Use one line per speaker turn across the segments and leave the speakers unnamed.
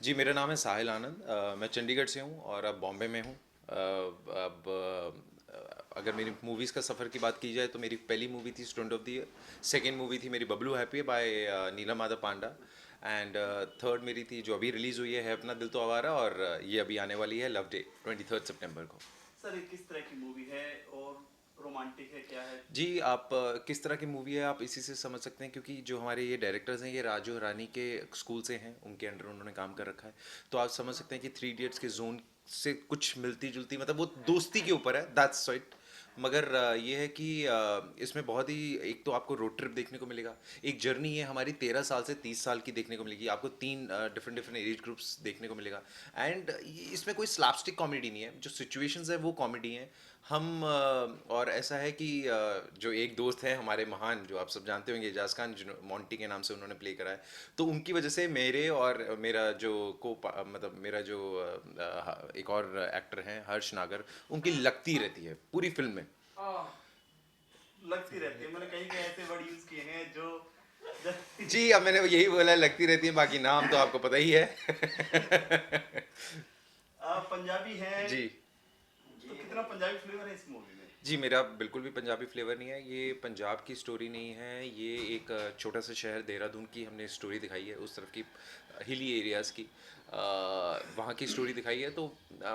जी, मेरा नाम है साहिल आनंद। मैं चंडीगढ़ से हूँ और अब बॉम्बे में हूँ। अब अगर मेरी मूवीज़ का सफ़र की बात की जाए तो मेरी पहली मूवी थी Student of the Year. Second movie थी मेरी Babloo happy by Nila Madhab Panda. And third मेरी थी जो अभी रिलीज़ हुई है अपना दिल तो आवारा, और ये अभी आने वाली है लव डे 23 सितंबर को।
सर ये किस तरह की मूवी है और रोमांटिक है क्या है?
जी, आप किस तरह की मूवी है आप इसी से समझ सकते हैं, क्योंकि जो हमारे ये डायरेक्टर्स हैं ये राजू रानी के स्कूल से हैं, उनके अंडर उन्होंने काम कर रखा है। तो आप समझ सकते हैं कि थ्री इडियट्स के जोन से कुछ मिलती जुलती, मतलब वो दोस्ती के ऊपर है, दैट्स राइट। मगर ये है कि इसमें बहुत ही, एक तो आपको रोड ट्रिप देखने को मिलेगा। एक जर्नी है हमारी 13 साल से 30 साल की देखने को मिलेगी आपको। तीन डिफरेंट डिफरेंट एज ग्रुप्स देखने को मिलेगा। एंड इसमें कोई स्लैपस्टिक कॉमेडी नहीं है, जो सिचुएशंस है वो कॉमेडी हैं। हम और ऐसा है कि जो एक दोस्त है हमारे महान, जो आप सब जानते होंगे, एजाज खान, जो मोंटी के नाम से उन्होंने प्ले करा है। तो उनकी वजह से मेरे और मेरा जो मतलब मेरा जो एक और एक्टर हैं हर्ष नागर, उनकी लगती रहती है पूरी फिल्म में।
लगती रहती है, मैंने कहीं कहीं ऐसे वर्ड यूज किए हैं जो
जी, अब मैंने यही बोला, लगती रहती है, बाकी नाम तो आपको पता ही है।
आप पंजाबी हैं
जी।
तो कितना पंजाबी फ्लेवर है इस मूवी में?
जी, मेरा बिल्कुल भी पंजाबी फ्लेवर नहीं है। ये पंजाब की स्टोरी नहीं है। ये एक छोटा सा शहर देहरादून की हमने स्टोरी दिखाई है, उस तरफ की हिली एरियाज़ की। वहाँ की स्टोरी दिखाई है। तो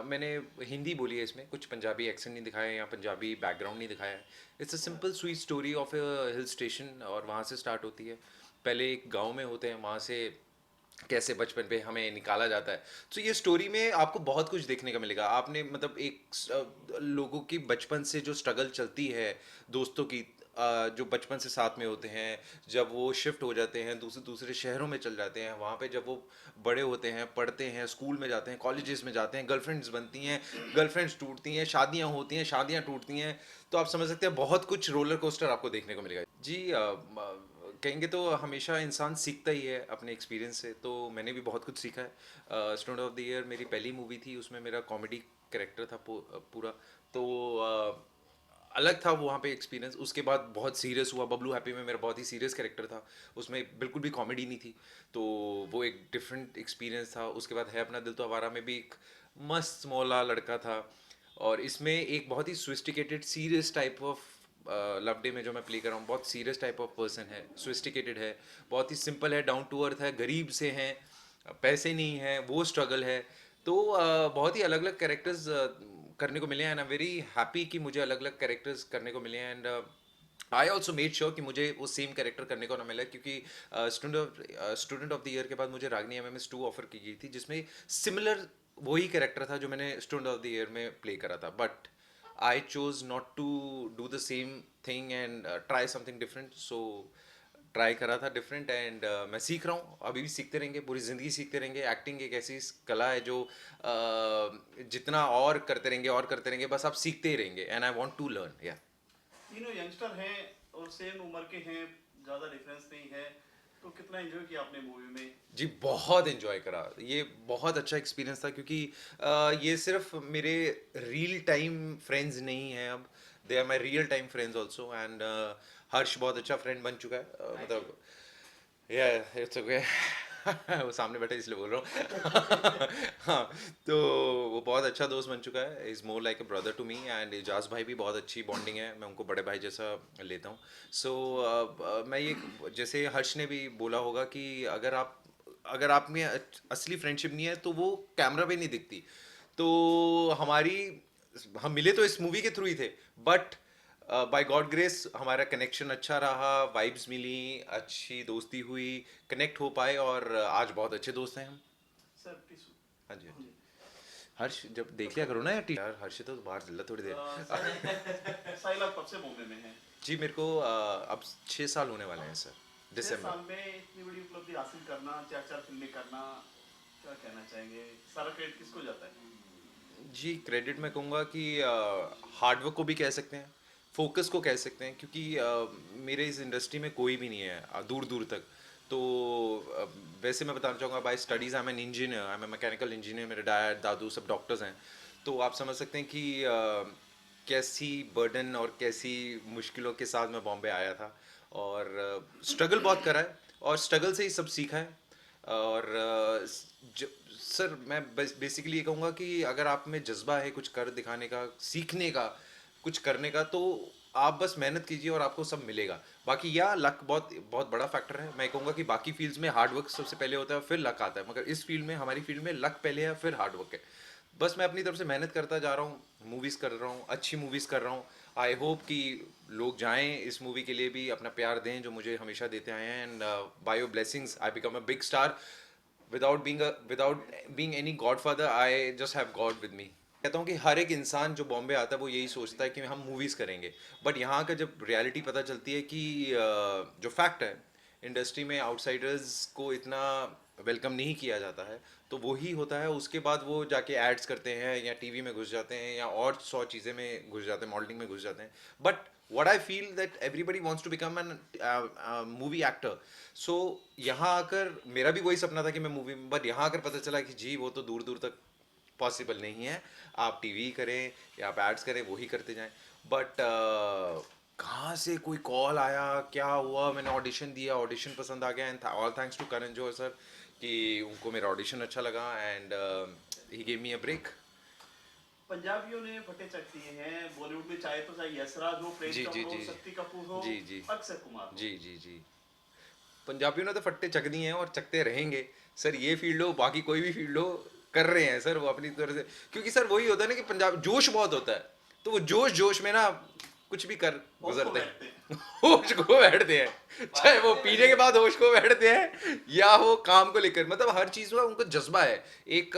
मैंने हिंदी बोली है इसमें, कुछ पंजाबी एक्सेंट नहीं दिखाया है या पंजाबी बैकग्राउंड नहीं दिखाया है। It's a simple sweet story of a hill station, और वहाँ से स्टार्ट होती है। पहले एक गांव में होते हैं, वहाँ से कैसे बचपन पे हमें निकाला जाता है। तो ये स्टोरी में आपको बहुत कुछ देखने का मिलेगा। आपने मतलब लोगों की बचपन से जो स्ट्रगल चलती है, दोस्तों की, जो बचपन से साथ में होते हैं, जब वो शिफ्ट हो जाते हैं, दूसरे दूसरे शहरों में चल जाते हैं, वहाँ पे जब वो बड़े होते हैं, पढ़ते हैं, स्कूल में जाते हैं, कॉलेजेस में जाते हैं, गर्लफ्रेंड्स बनती हैं, गर्लफ्रेंड्स टूटती हैं, शादियाँ होती हैं, शादियाँ टूटती हैं। तो आप समझ सकते हैं बहुत कुछ रोलर कोस्टर आपको देखने को मिलेगा। जी, कहेंगे तो हमेशा इंसान सीखता ही है अपने एक्सपीरियंस से। तो मैंने भी बहुत कुछ सीखा है। स्टूडेंट ऑफ द ईयर मेरी पहली मूवी थी, उसमें मेरा कॉमेडी करेक्टर था पूरा। तो अलग था वहाँ पे एक्सपीरियंस। उसके बाद बहुत सीरियस हुआ, बबलू हैप्पी में मेरा बहुत ही सीरियस कैरेक्टर था, उसमें बिल्कुल भी कॉमेडी नहीं थी। तो वो एक डिफरेंट एक्सपीरियंस था। उसके बाद है अपना दिल तो आवारा में भी एक मस्त मौला लड़का था। और इसमें एक बहुत ही sophisticated serious type of, love day में जो मैं प्ले कर रहा हूँ, बहुत सीरियस टाइप ऑफ पर्सन है, सोफिस्टिकेटेड है, बहुत ही सिंपल है, डाउन टू अर्थ है, गरीब से हैं, पैसे नहीं है, वो स्ट्रगल है। तो बहुत ही अलग अलग कैरेक्टर्स करने को मिले हैं, and I am very happy कि मुझे अलग अलग कैरेक्टर्स करने को मिले हैं। And I also made sure कि मुझे वो सेम कैरेक्टर करने को ना मिला, क्योंकि स्टूडेंट ऑफ द ईयर के बाद मुझे रागनी एमएमएस 2 ऑफर की गई थी, जिसमें सिमिलर वही कैरेक्टर था जो मैंने स्टूडेंट ऑफ द ईयर में प्ले करा था। But I chose not to do the same thing and try something different. So try करा था डिफरेंट, एंड मैं सीख रहा हूँ, अभी भी सीखते रहेंगे, पूरी ज़िंदगी सीखते रहेंगे। एक्टिंग एक ऐसी कला है जो जितना और करते रहेंगे और करते रहेंगे, बस आप सीखते ही रहेंगे, and I want to learn या।
तीनों यंगस्टर हैं और सेम उम्र के हैं, ज्यादा डिफरेंस नहीं है, तो कितना एंजॉय किया आपने मूवी में?
जी, बहुत इन्जॉय करा। ये बहुत अच्छा एक्सपीरियंस था, क्योंकि ये सिर्फ मेरे रियल टाइम फ्रेंड्स नहीं हैं अब, they are my real time friends also. And Harsh बहुत अच्छा फ्रेंड बन चुका है,
थैंक यू।
मतलब या इट्स ओके। वो सामने बैठे इसलिए बोल रहा हूँ। हाँ। तो वो बहुत अच्छा दोस्त बन चुका है, is more like a brother to me. And Ejaz भाई भी बहुत अच्छी बॉन्डिंग है, मैं उनको बड़े भाई जैसा लेता हूँ। सो मैं ये, जैसे हर्ष ने भी बोला होगा कि अगर आप में असली फ्रेंडशिप नहीं है तो वो कैमरा पे नहीं दिखती। तो हमारी हम मिले तो इस मूवी के थ्रू ही थे, बट बाय गॉड ग्रेस हमारा कनेक्शन अच्छा रहा, वाइब्स मिली, अच्छी दोस्ती हुई, कनेक्ट हो पाए, और आज बहुत अच्छे दोस्त हैं हम।
Sir tissue.
हाँ जी, हाँ
हाँ
जी।
जी।
हर्ष जब
तो
देख लिया करो ना यार, यार हर्ष तो बाहर चल रहा थोड़ी देर।
सर साहिल आप कब से बॉम्बे में हैं?
जी, मेरे को अब 6 साल होने वाले हैं सर,
6 साल
दिसंबर।
में इतनी बड़ी उपलब्धि हासिल करना, चार चार फिल्में करना, क्या कहना चाहेंगे? सारा क्रेडिट किसको जाता है?
जी, क्रेडिट मैं कहूँगा कि हार्डवर्क को भी कह सकते हैं, फोकस को कह सकते हैं, क्योंकि मेरे इस इंडस्ट्री में कोई भी नहीं है दूर दूर तक। तो अ, वैसे मैं बताना चाहूँगा, by studies I am an engineer, I am a mechanical engineer, मेरे डैड दादू सब डॉक्टर्स हैं। तो आप समझ सकते हैं कि कैसी बर्डन और कैसी मुश्किलों के साथ मैं बॉम्बे आया था, और स्ट्रगल बहुत करा है, और स्ट्रगल से ही सब सीखा है। और सर मैं बेसिकली ये कहूँगा कि अगर आप में जज्बा है कुछ कर दिखाने का, सीखने का, कुछ करने का, तो आप बस मेहनत कीजिए और आपको सब मिलेगा। बाकी या लक बहुत बहुत बड़ा फैक्टर है। मैं कहूँगा कि बाकी फील्ड्स में हार्ड वर्क सबसे पहले होता है, फिर लक आता है, मगर इस फील्ड में, हमारी फील्ड में, लक पहले है फिर हार्ड वर्क है। बस मैं अपनी तरफ से मेहनत करता जा रहा हूँ, मूवीज़ कर रहा हूँ, अच्छी मूवीज़ कर रहा हूँ। आई होप कि लोग जाएं इस मूवी के लिए भी, अपना प्यार दें जो मुझे हमेशा देते आए हैं, and by your blessings I become a big star without being any godfather. I just have God with me. कहता हूँ कि हर एक इंसान जो बॉम्बे आता है वो यही सोचता है कि हम मूवीज़ करेंगे, बट यहाँ का जब रियलिटी पता चलती है कि जो फैक्ट है, इंडस्ट्री में आउटसाइडर्स को इतना वेलकम नहीं किया जाता है, तो वही होता है। उसके बाद वो जाके एड्स करते हैं या टीवी में घुस जाते हैं या और 100 चीज़ें में घुस जाते हैं, मॉडलिंग में घुस जाते हैं। But what I feel that everybody wants to become an movie actor. So यहाँ आकर मेरा भी वही सपना था कि मैं मूवी में, बट यहाँ आकर पता चला कि जी वो तो दूर दूर तक पॉसिबल नहीं है। आप टीवी करें या आप एड्स करें, वही करते जाएं। बट कहाँ से कोई कॉल आया, क्या हुआ, मैंने ऑडिशन दिया, ऑडिशन पसंद आ गया, and all thanks to Karan Johar sir कि उनको मेरा ऑडिशन अच्छा लगा, and he gave me a break.
पंजाबियों ने फटे चक दिए हैं बॉलीवुड में, चाहे तो चाहे यशराज हो, प्रेम
जी जी
कपूर हो,
जी
शक्ति कपूर हो,
जी जी
अक्षय कुमार हो।
जी जी जी। पंजाबियों ने तो फट्टे चक दिए हैं और चकते रहेंगे सर। ये फील्ड हो, बाकी कोई भी फील्ड हो, कर रहे हैं सर वो अपनी तरह से। क्योंकि सर वही होता है ना कि पंजाब जोश बहुत होता है, तो वो जोश जोश में ना कुछ भी कर
होश को
गुजरते
बैठते
हैं।
हैं।
होश को बैठते हैं, चाहे वो पीने के बाद होश को बैठते हैं या वो काम को लेकर, मतलब हर चीज़ का उनको जज्बा है। एक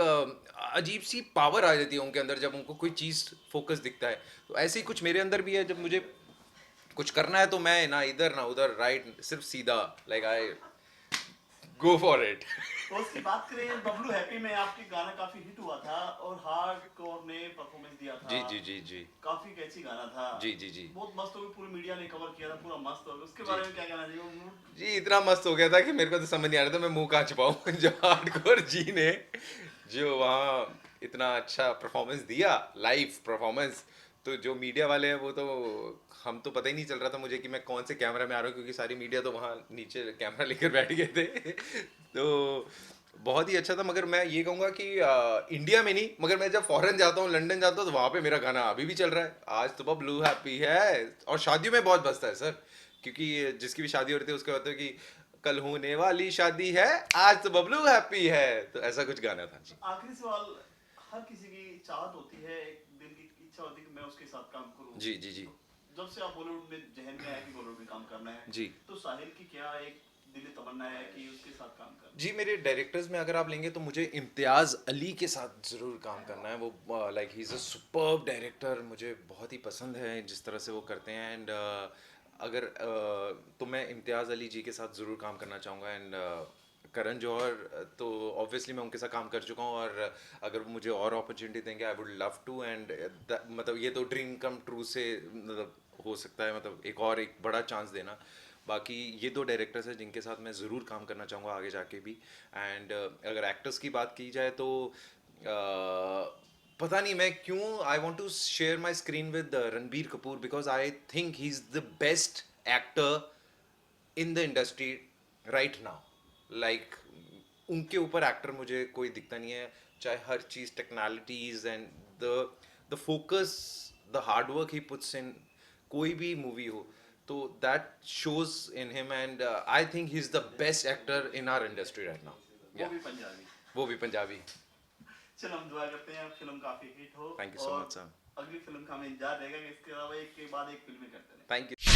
अजीब सी पावर आ जाती है उनके अंदर जब उनको कोई चीज़ फोकस दिखता है। तो ऐसे ही कुछ मेरे अंदर भी है, जब मुझे कुछ करना है तो मैं ना इधर ना उधर, राइट, सिर्फ सीधा, like I go for it.
तो उसकी बात करें, बबलू हैप्पी में आपकी गाना काफी हिट हुआ था और हार्डकोर ने परफॉर्मेंस दिया था।
जी जी जी जी
काफी कैची गाना था।
जी जी जी
बहुत मस्त हो गया, पूरी मीडिया ने कवर किया था, पूरा मस्त हो गया। उसके
जी
बारे में क्या कहना चाहिए?
जी। इतना मस्त हो गया था कि मेरे को तो समझ नहीं आ रहा था मैं मुंह कहाँ छुपाऊं। जो हार्डकोर जी ने जो वहाँ इतना अच्छा परफॉर्मेंस दिया, लाइव परफॉर्मेंस, तो जो मीडिया वाले हैं वो तो, हम तो पता ही नहीं चल रहा था मुझे कि मैं कौन से कैमरा में आ रहा हूँ, क्योंकि सारी मीडिया तो वहाँ नीचे कैमरा लेकर बैठ गए थे। तो बहुत ही अच्छा था। मगर मैं ये कहूँगा कि इंडिया में नहीं, मगर मैं जब फॉरेन जाता हूँ, लंदन जाता हूँ, तो वहाँ पे मेरा गाना अभी भी चल रहा है। आज तो ब्लू हैप्पी है, और शादियों में बहुत बजता है सर, क्योंकि जिसकी भी शादी हो रही थी उसका होता है कि कल होने वाली शादी है, आज तो बबलू हैप्पी है, तो ऐसा कुछ गाना था जी।
आखिरी सवाल, हर किसी की चाहत होती है, एक दिल की इच्छा होती है कि मैं उसके साथ काम करूं।
जी जी जी
जब से आप बॉलीवुड में जहन में आया कि बॉलीवुड में काम करना है,
जी
तो साहिल की क्या एक दिली तमन्ना है कि उसके साथ काम करना?
जी। मेरे डायरेक्टर्स में अगर आप लेंगे तो मुझे इम्तियाज़ अली के साथ ज़रूर काम करना है। वो like he is a superb director, मुझे बहुत ही पसंद है जिस तरह से वो करते हैं। एंड अगर तो मैं इम्तियाज़ अली जी के साथ ज़रूर काम करना चाहूँगा। एंड करण जौहर तो ऑब्वियसली मैं उनके साथ काम कर चुका हूँ, और अगर वो मुझे और अपॉर्चुनिटी देंगे I would love to. And मतलब ये तो ड्रीम कम ट्रू से मतलब हो सकता है, मतलब एक बड़ा चांस देना। बाकी ये दो डायरेक्टर्स हैं जिनके साथ मैं ज़रूर काम करना चाहूँगा आगे जाके भी। एंड अगर एक्टर्स की बात की जाए तो पता नहीं मैं क्यों I want to share my screen with Ranbir Kapoor, because I think he is the best actor in the industry right now. Like उनके ऊपर एक्टर मुझे कोई दिखता नहीं है, चाहे हर चीज़, technicalities and the the focus, the hard work he puts in कोई भी मूवी हो, तो that shows in him. And I think he is the best actor in our industry right now.
वो
या
भी पंजाबी।
वो भी पंजाबी।
चलो हम दुआ करते हैं फिल्म काफी हिट हो,
थैंक यू सो
और
मच सर।
अगली फिल्म का हमें इंतजार रहेगा कि इसके अलावा एक के बाद एक फिल्में करते रहें।
Thank you.